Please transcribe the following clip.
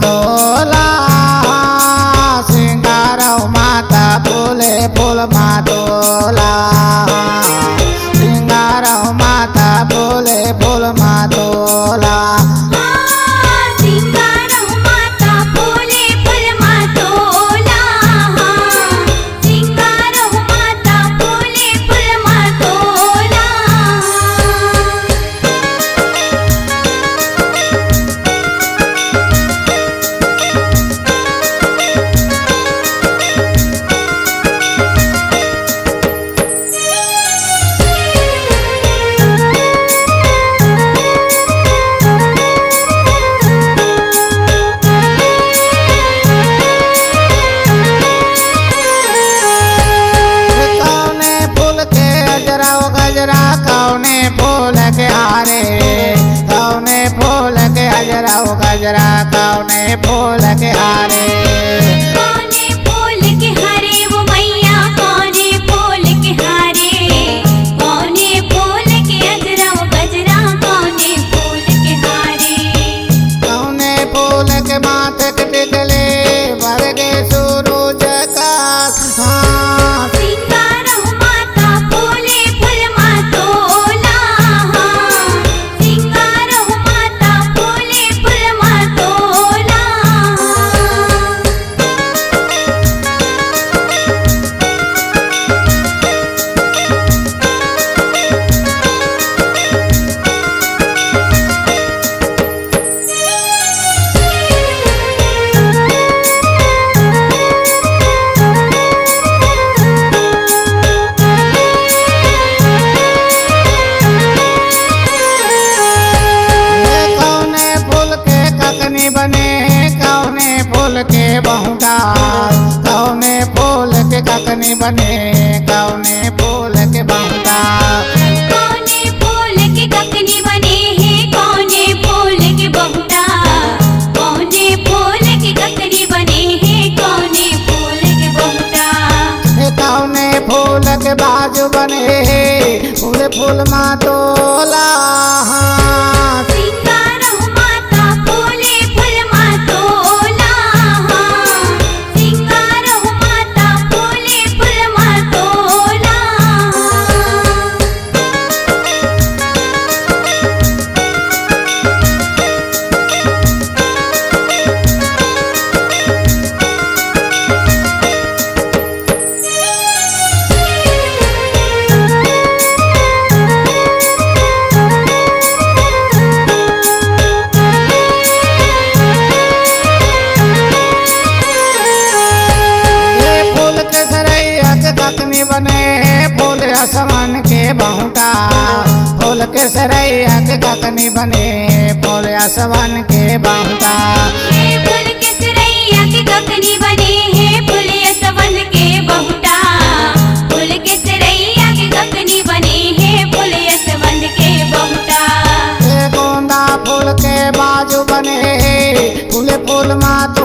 तोला सिंगारऊ माता फूले फूल मातोला सिंगारऊ माता फूले फूल मातोला गजरा कौने फूल के हारे कौने फूल के गजरा गजरा कौने फूल के हारे कौने फूल के हारे वो मैया कौने फूल के हारे कौने फूल के गजरा गजरा कौने फूल के हारे कौने फूल के माथे के टिकले भर के सूरज का के बहुटा कौने फूल के ककनी बने कौने फूल के बहुटा कौने फूल के ककनी बने हैं कौने फूल के बहुटा कौने फूल के ककनी बने हैं कौने फूल के बहुटा कौने फूल के बाजू बने फूल फूल मातोला बने फूल आसमान के बहुटा फूल के सरैया के ककनी बने फूल आसमान के बहुटा फूल के सरैया के ककनी बने हैं फूल आसमान के बहुटा फूल के सरैया के ककनी बने हैं फूल आसमान के बहुटा गोंदा फूल के बाजू बने फूल फूल माता